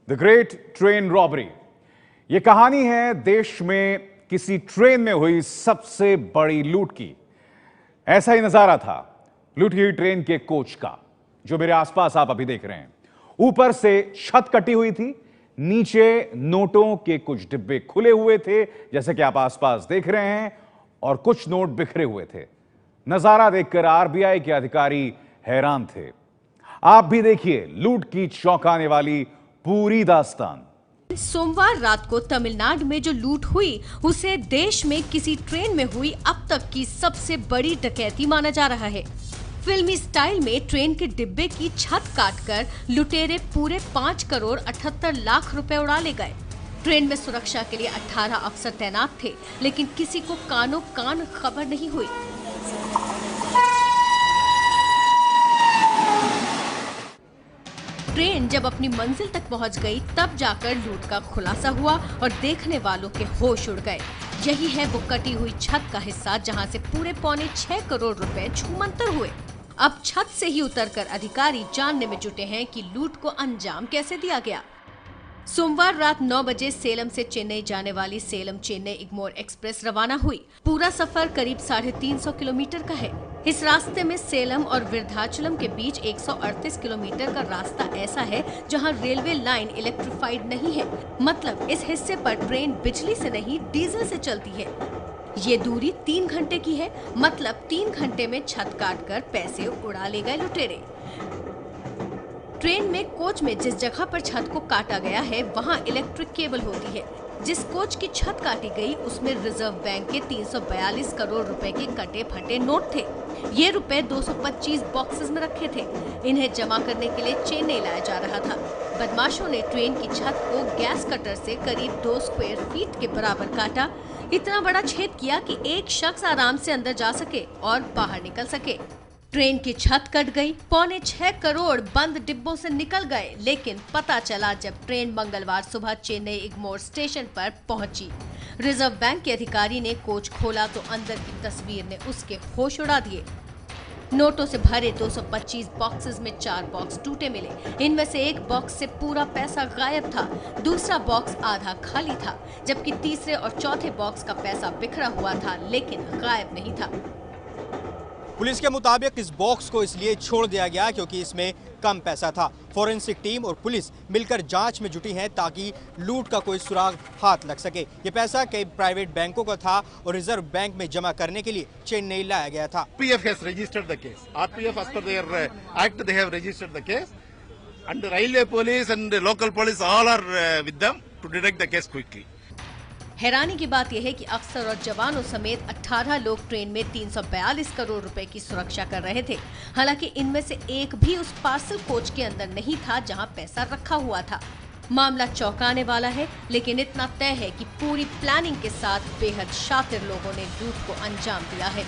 The great train robbery. यह कहानी है देश में किसी ट्रेन में हुई सबसे बड़ी लूट की। ऐसा ही नजारा था लूटी हुई ट्रेन के कोच का, जो मेरे आसपास आप अभी देख रहे हैं। ऊपर से छत कटी हुई थी, नीचे नोटों के कुछ डिब्बे खुले हुए थे, जैसे कि आप आसपास देख रहे हैं, और कुछ नोट बिखरे हुए थे। नजारा देखकर आरबीआई के अधिकारी हैरान थे। आप भी देखिए लूट की चौंकाने वाली पूरी दास्तान। सोमवार रात को तमिलनाडु में जो लूट हुई उसे देश में किसी ट्रेन में हुई अब तक की सबसे बड़ी डकैती माना जा रहा है। फिल्मी स्टाइल में ट्रेन के डिब्बे की छत काटकर लुटेरे पूरे 5 करोड़ 78 लाख रुपए उड़ा ले गए। ट्रेन में सुरक्षा के लिए 18 अफसर तैनात थे, लेकिन किसी को कानो कान खबर नहीं हुई। ट्रेन जब अपनी मंजिल तक पहुंच गई, तब जाकर लूट का खुलासा हुआ और देखने वालों के होश उड़ गए। यही है वो कटी हुई छत का हिस्सा, जहां से पूरे 6.25 करोड़ रुपए छूमंतर हुए। अब छत से ही उतरकर अधिकारी जानने में जुटे हैं कि लूट को अंजाम कैसे दिया गया। सोमवार रात 9 बजे सेलम से चेन्नई जाने वाली सेलम चेन्नई इग्मोर एक्सप्रेस रवाना हुई। पूरा सफर करीब 350 किलोमीटर का है। इस रास्ते में सेलम और विरुधाचलम के बीच 138 किलोमीटर का रास्ता ऐसा है जहां रेलवे लाइन इलेक्ट्रिफाइड नहीं है। मतलब इस हिस्से पर ट्रेन बिजली से नहीं, डीजल से चलती है। ये दूरी 3 घंटे की है। मतलब 3 घंटे में छत काटकर पैसे उड़ा ले गए लुटेरे। ट्रेन में कोच में जिस जगह पर छत को काटा गया है, वहां इलेक्ट्रिक केबल होती है। जिस कोच की छत काटी गई उसमें रिजर्व बैंक के 342 करोड़ रुपए के कटे फटे नोट थे। ये रुपए 225 बॉक्सेस में रखे थे। इन्हें जमा करने के लिए चेन्नई लाया जा रहा था। बदमाशों ने ट्रेन की छत को गैस कटर से करीब 2 स्क्वायर फीट के बराबर काटा। इतना बड़ा छेद किया कि एक शख्स आराम से अंदर जा सके और बाहर निकल सके। ट्रेन की छत कट गई, 6.25 करोड़ बंद डिब्बों से निकल गए। लेकिन पता चला जब ट्रेन मंगलवार सुबह चेन्नई इग्मोर स्टेशन पर पहुंची। रिजर्व बैंक के अधिकारी ने कोच खोला तो अंदर की तस्वीर ने उसके होश उड़ा दिए। नोटों से भरे 225 बॉक्सेस में 4 बॉक्स टूटे मिले। इनमें से एक बॉक्स से पूरा पैसा गायब था, दूसरा बॉक्स आधा खाली था, जबकि तीसरे और चौथे बॉक्स का पैसा बिखरा हुआ था, लेकिन गायब नहीं था। पुलिस के मुताबिक इस बॉक्स को इसलिए छोड़ दिया गया क्योंकि इसमें कम पैसा था। फॉरेंसिक टीम और पुलिस मिलकर जांच में जुटी हैं ताकि लूट का कोई सुराग हाथ लग सके। ये पैसा कई प्राइवेट बैंकों का था और रिजर्व बैंक में जमा करने के लिए चेन्नई लाया गया था। RPF has registered the case. RPF, as per their act, they have registered the case, and the railway police and the local police all are with them to detect the case quickly. हैरानी की बात यह है कि अफसर और जवानों समेत 18 लोग ट्रेन में 342 करोड़ रुपए की सुरक्षा कर रहे थे। हालांकि इनमें से एक भी उस पार्सल कोच के अंदर नहीं था जहां पैसा रखा हुआ था। मामला चौंकाने वाला है, लेकिन इतना तय है कि पूरी प्लानिंग के साथ बेहद शातिर लोगों ने लूट को अंजाम दिया है।